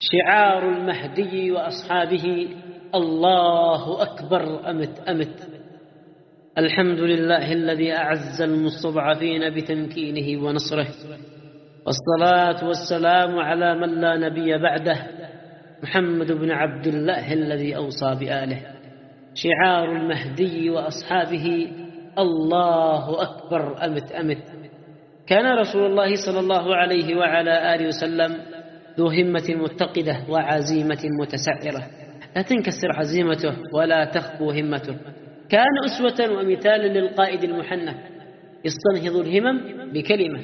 شعار المهدي وأصحابه: الله أكبر أمت أمت. الحمد لله الذي أعز المستضعفين بتمكينه ونصره، والصلاة والسلام على من لا نبي بعده، محمد بن عبد الله الذي أوصى بآله. شعار المهدي وأصحابه: الله أكبر أمت أمت. كان رسول الله صلى الله عليه وعلى آله وسلم ذو همة متقدة وعزيمة متسعرة، لا تنكسر عزيمته ولا تخبو همته. كان أسوة ومثالا للقائد المحنك، يستنهض الهمم بكلمة،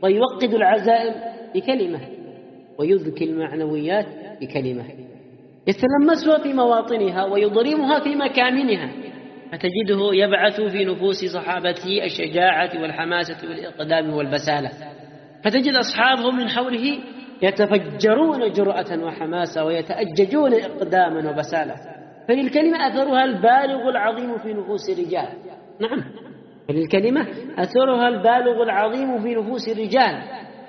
ويوقد العزائم بكلمة، ويذكي المعنويات بكلمة، يتلمسها في مواطنها ويضرمها في مكامنها، فتجده يبعث في نفوس صحابته الشجاعة والحماسة والإقدام والبسالة، فتجد أصحابه من حوله يتفجرون جرأة وحماسة ويتأججون إقداما وبسالة. فللكلمة أثرها البالغ العظيم في نفوس الرجال. نعم، فللكلمة أثرها البالغ العظيم في نفوس الرجال.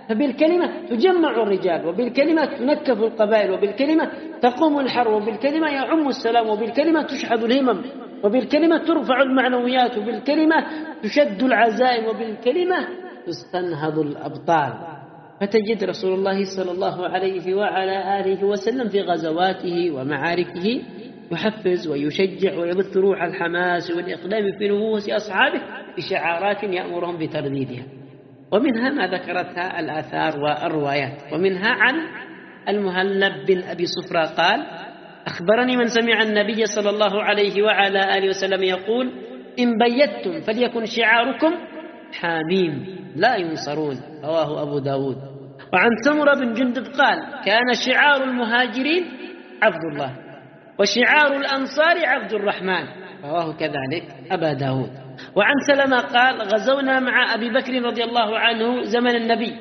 فبالكلمة تجمع الرجال، وبالكلمة تنكف القبائل، وبالكلمة تقوم الحرب، وبالكلمة يعم السلام، وبالكلمة تشحذ الهمم، وبالكلمة ترفع المعنويات، وبالكلمة تشد العزائم، وبالكلمة تستنهض الأبطال. فتجد رسول الله صلى الله عليه وعلى آله وسلم في غزواته ومعاركه يحفز ويشجع ويبث روح الحماس والإقدام في نفوس أصحابه بشعارات يأمرهم بترديدها. ومنها ما ذكرتها الآثار والروايات. ومنها عن المهلب بن أبي صفرة قال: أخبرني من سمع النبي صلى الله عليه وعلى آله وسلم يقول: إن بيتم فليكن شعاركم حاميم لا ينصرون، رواه أبو داود. وعن سمرة بن جندب قال: كان شعار المهاجرين عبد الله، وشعار الأنصار عبد الرحمن، رواه كذلك أبا داود. وعن سلمة قال: غزونا مع أبي بكر رضي الله عنه زمن النبي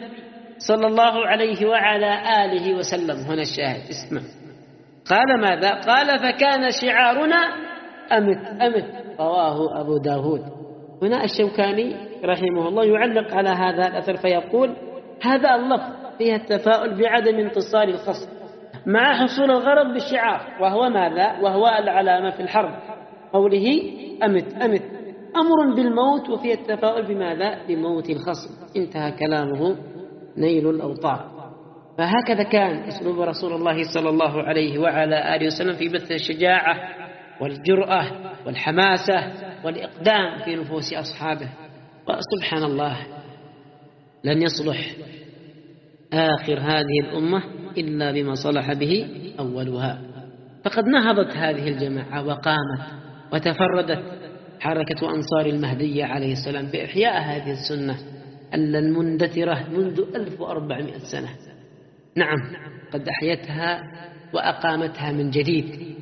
صلى الله عليه وعلى آله وسلم. هنا الشاهد، اسمع. قال: ماذا؟ قال: فكان شعارنا أمت أمت، رواه أبو داود. هنا الشوكاني رحمه الله يعلق على هذا الأثر فيقول: هذا اللفظ فيها التفاؤل بعدم انتصار الخصم مع حصول الغرض بالشعار، وهو ماذا؟ وهو العلامة في الحرب. قوله أمت أمت أمر بالموت، وفيه التفاؤل بماذا؟ بموت الخصم. انتهى كلامه نيل الأوطار. فهكذا كان أسلوب رسول الله صلى الله عليه وعلى آله وسلم في بث الشجاعة والجرأة والحماسة والإقدام في نفوس أصحابه. وسبحان الله، لن يصلح آخر هذه الأمة إلا بما صلح به أولها. فقد نهضت هذه الجماعة وقامت وتفردت حركة أنصار المهدي عليه السلام بإحياء هذه السنة المندثرة منذ 1400 سنة. نعم، قد أحيتها وأقامتها من جديد،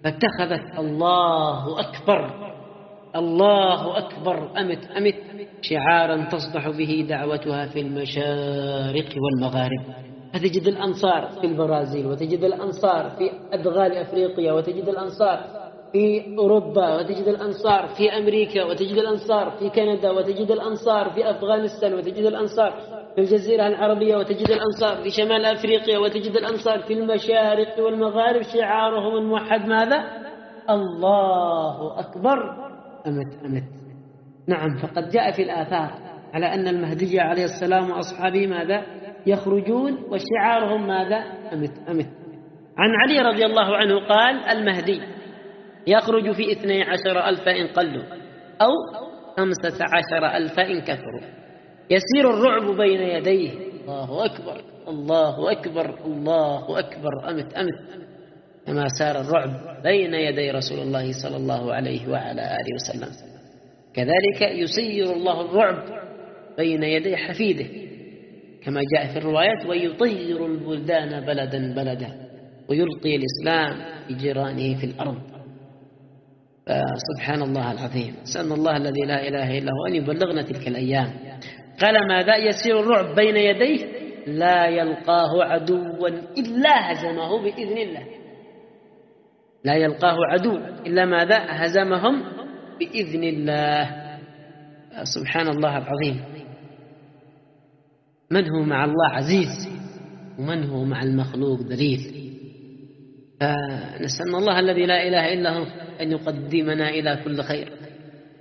فاتخذت الله أكبر الله أكبر أمت أمت شعارا تصدح به دعوتها في المشارق والمغارب. فتجد الأنصار في البرازيل، وتجد الأنصار في أدغال أفريقيا، وتجد الأنصار في أوروبا، وتجد الأنصار في أمريكا، وتجد الأنصار في كندا، وتجد الأنصار في أفغانستان، وتجد الأنصار في الجزيرة العربية، وتجد الأنصار في شمال أفريقيا، وتجد الأنصار في المشارق والمغارب. شعارهم الموحد ماذا؟ الله أكبر أمت أمت. نعم، فقد جاء في الآثار على أن المهدي عليه السلام وأصحابه ماذا؟ يخرجون وشعارهم ماذا؟ أمت أمت. عن علي رضي الله عنه قال: المهدي يخرج في 12,000 إن قلوا، أو 15,000 إن كثروا، يسير الرعب بين يديه. الله أكبر الله أكبر الله أكبر أمت أمت، كما سار الرعب بين يدي رسول الله صلى الله عليه وعلى آله وسلم، كذلك يسير الله الرعب بين يدي حفيده، كما جاء في الروايات: ويطير البلدان بلدا بلدا، ويلقي الإسلام بجيرانه في الأرض. سبحان الله العظيم، سأل الله الذي لا إله إلا هو أن يبلغنا تلك الأيام. قال: ماذا؟ يسير الرعب بين يديه، لا يلقاه عدوا إلا هزمه بإذن الله. لا يلقاه عدو إلا ماذا؟ هزمهم بإذن الله. سبحان الله العظيم. من هو مع الله عزيز، ومن هو مع المخلوق ذليل. فنسأل الله الذي لا إله إلا هو أن يقدمنا إلى كل خير،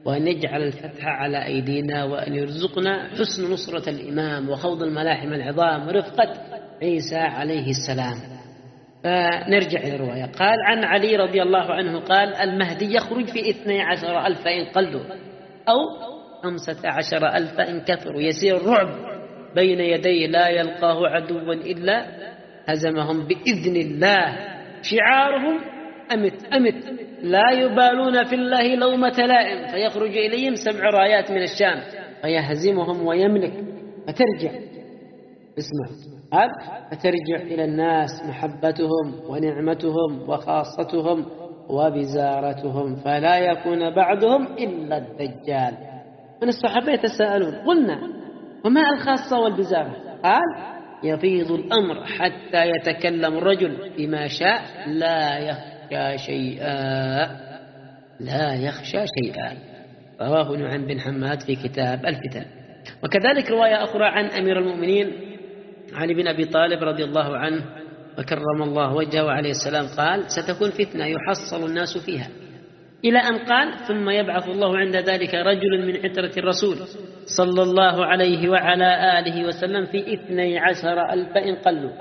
وأن يجعل الفتح على أيدينا، وأن يرزقنا حسن نصرة الإمام وخوض الملاحم العظام ورفقة عيسى عليه السلام. فنرجع إلى الرواية. قال عن علي رضي الله عنه قال المهدي يخرج في 12,000 إن قلوا أو 15,000 إن كثروا، يسير الرعب بين يديه لا يلقاه عدوا إلا هزمهم بإذن الله، شعارهم أمت أمت لا يبالون في الله لومة لائم، فيخرج إليهم 7 رايات من الشام فيهزمهم ويملك. فترجع اسمع قال فترجع إلى الناس محبتهم ونعمتهم وخاصتهم وبزارتهم، فلا يكون بعدهم إلا الدجال. من الصحابة يتساءلون قلنا وما الخاصة والبزارة؟ قال يفيض الأمر حتى يتكلم الرجل بما شاء لا يخشى شيئا، لا يخشى شيئا. رواه نعيم بن حماد في كتاب الفتن. وكذلك رواية أخرى عن أمير المؤمنين علي بن أبي طالب رضي الله عنه وكرم الله وجهه عليه السلام قال ستكون فتنة يحصل الناس فيها، إلى أن قال ثم يبعث الله عند ذلك رجل من عترة الرسول صلى الله عليه وعلى آله وسلم في 12,000 إن قلوا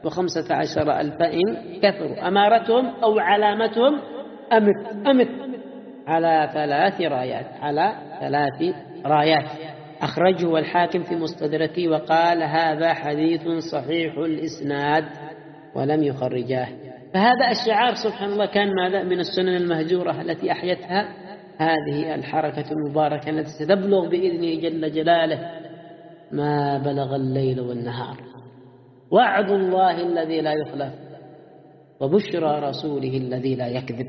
و15,000 إن كثروا، أمارتهم أو علامتهم أمت أمت على 3 رايات، على 3 رايات. أخرجه الحاكم في مستدركه وقال هذا حديث صحيح الإسناد ولم يخرجاه. فهذا الشعار سبحان الله كان ماذا من السنن المهجورة التي أحيتها هذه الحركة المباركة التي ستبلغ بإذنه جل جلاله ما بلغ الليل والنهار. وعد الله الذي لا يخلف وبشرى رسوله الذي لا يكذب.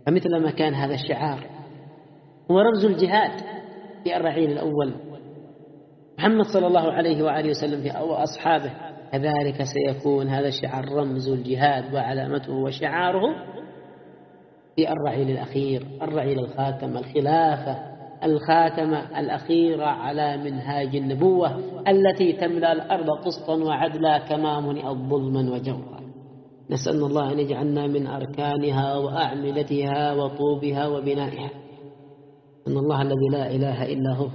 فمثل ما كان هذا الشعار هو رمز الجهاد في الرعيل الأول، محمد صلى الله عليه وآله وسلم في أصحابه، كذلك سيكون هذا الشعار رمز الجهاد وعلامته وشعاره في الرعيل الأخير، الرعيل الخاتم، الخلافة الخاتمة الأخيرة على منهاج النبوة التي تملأ الأرض قسطا وعدلا كما ملئت ظلما وجورا. نسأل الله أن يجعلنا من أركانها وأعمدتها وطوبها وبنائها. أن الله الذي لا إله إلا هو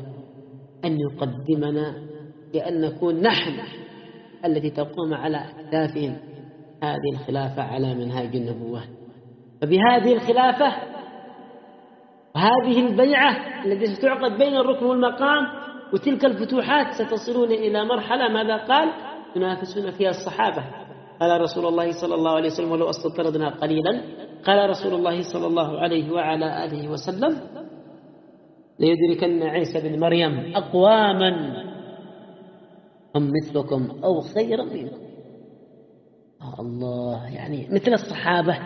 أن يقدمنا لأن نكون نحن التي تقوم على أكتافهم هذه الخلافة على منهاج النبوة. فبهذه الخلافة وهذه البيعة التي ستعقد بين الركن والمقام وتلك الفتوحات ستصلون إلى مرحلة ماذا قال تنافسون فيها الصحابة. قال رسول الله صلى الله عليه وسلم ولو استطردنا قليلا، قال رسول الله صلى الله عليه وعلى آله وسلم ليدركن عيسى بن مريم أقواما هم مثلكم أو خيرا منكم. الله، يعني مثل الصحابة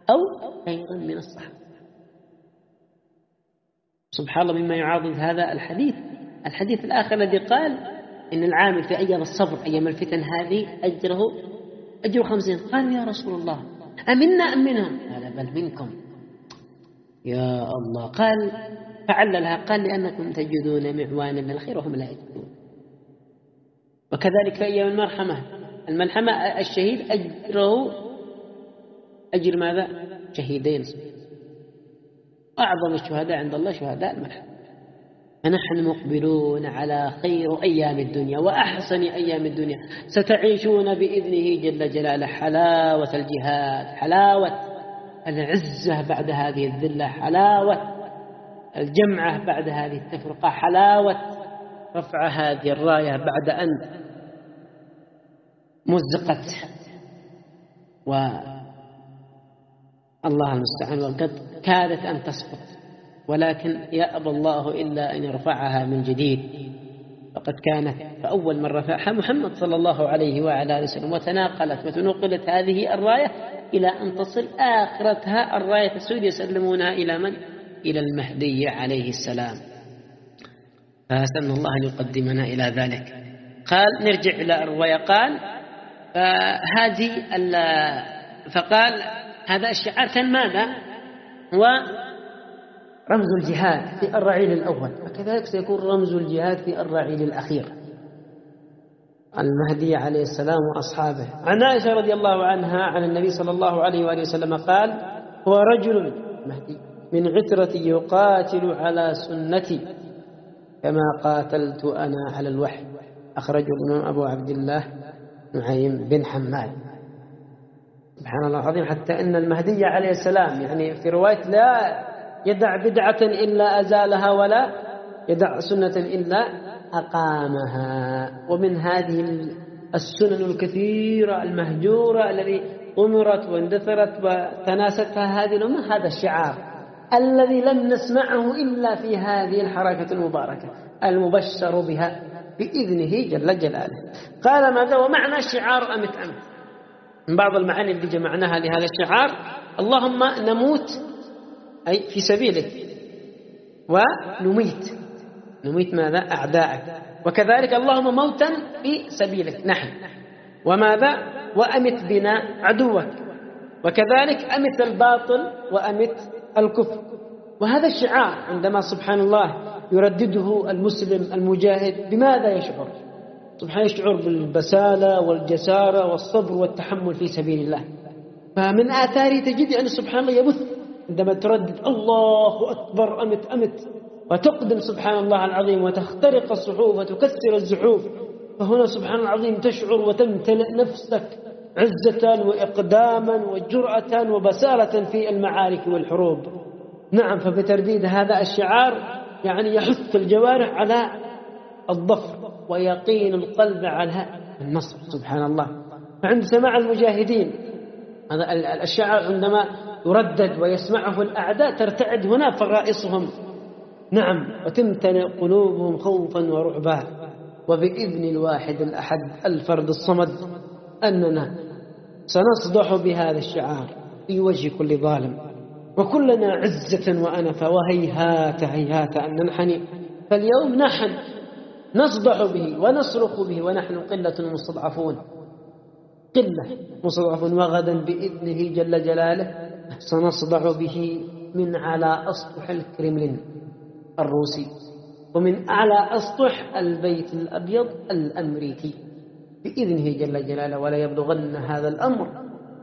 أو خيرا من الصحابة. سبحان الله مما يعاضد هذا الحديث الآخر الذي قال إن العامل في أيام الصبر أيام الفتن هذه أجر 50. قالوا يا رسول الله أمنا أم منهم؟ قال بل منكم يا الله. قال فعللها قال لأنكم تجدون معوانا من الخير وهم لا يجدون. وكذلك في أيام الملحمة الشهيد أجره أجر ماذا؟ شهيدين. أعظم الشهداء عند الله شهداء الملحمة. فنحن مقبلون على خير أيام الدنيا وأحسن أيام الدنيا، ستعيشون بإذنه جل جلاله حلاوة الجهاد، حلاوة العزة بعد هذه الذلة، حلاوة الجمعة بعد هذه التفرقة، حلاوة رفع هذه الراية بعد أن مزقت. والله المستعان، وقد كادت أن تسقط ولكن يأبى الله إلا أن يرفعها من جديد. فقد كانت فأول من رفعها محمد صلى الله عليه وعلى آله وسلم، وتناقلت وتنقلت هذه الراية إلى أن تصل آخرتها الراية السود يسلمونها إلى من؟ إلى المهدي عليه السلام. فأسأل الله أن يقدمنا إلى ذلك. قال نرجع إلى الرواية. قال فقال هذا الشعار كان ماذا؟ هو رمز الجهاد في الرعيل الأول، وكذلك سيكون رمز الجهاد في الرعيل الأخير. المهدي عليه السلام وأصحابه. عن عائشة رضي الله عنها عن النبي صلى الله عليه وآله وسلم قال: هو رجل مهدي من عترتي يقاتل على سنتي كما قاتلت أنا على الوحي. أخرجه الإمام أبو عبد الله نعيم بن حماد. سبحان الله العظيم، حتى أن المهدي عليه السلام يعني في رواية لا يدع بدعة إلا أزالها ولا يدع سنة إلا أقامها. ومن هذه السنن الكثيرة المهجورة التي أمرت واندثرت وتناستها هذه الأمة هذا الشعار الذي لم نسمعه إلا في هذه الحركة المباركة المبشر بها بإذنه جل جلاله. قال: ماذا ومعنى الشعار أمت أمت؟ من بعض المعاني اللي جمعناها لهذا الشعار: اللهم نموت أي في سبيلك، ونميت ماذا؟ أعداءك، وكذلك اللهم موتا في سبيلك نحن، وماذا؟ وأمت بنا عدوك، وكذلك أمت الباطل وأمت الكفر. وهذا الشعار عندما سبحان الله يردده المسلم المجاهد بماذا يشعر؟ سبحانه يشعر بالبسالة والجسارة والصبر والتحمل في سبيل الله. فمن آثاره تجد أن سبحان الله يبث عندما تردد الله أكبر أمت أمت، وتقدم سبحان الله العظيم وتخترق الصحوف وتكسر الزحوف. فهنا سبحان الله العظيم تشعر وتمتلئ نفسك عزة وإقداما وجرأة وبسالة في المعارك والحروب. نعم، فبترديد هذا الشعار يعني يحث الجوارح على الظفر ويقين القلب على النصر. سبحان الله. فعند سماع المجاهدين هذا الشعار عندما يردد ويسمعه الأعداء ترتعد هنا فرائصهم، نعم، وتمتلئ قلوبهم خوفا ورعبا. وبإذن الواحد الأحد الفرد الصمد أننا سنصدح بهذا الشعار في وجه كل ظالم، وكلنا عزة وأنفا، وهيهات هيهات أن ننحني. فاليوم نحن نصدح به ونصرخ به ونحن قلة مستضعفون، وغدا بإذنه جل جلاله سنصدع به من على أسطح الكرملين الروسي ومن أعلى أسطح البيت الأبيض الأمريكي بإذنه جل جلاله. ولا يبلغن هذا الأمر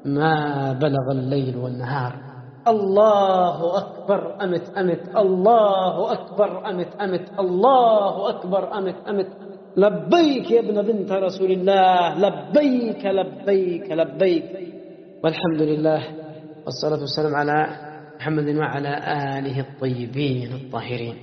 ما بلغ الليل والنهار. الله أكبر أمت أمت، الله أكبر أمت أمت، الله أكبر أمت أمت. لبيك يا ابن بنت رسول الله، لبيك لبيك لبيك. والحمد لله والصلاة والسلام على محمد وعلى آله الطيبين الطاهرين.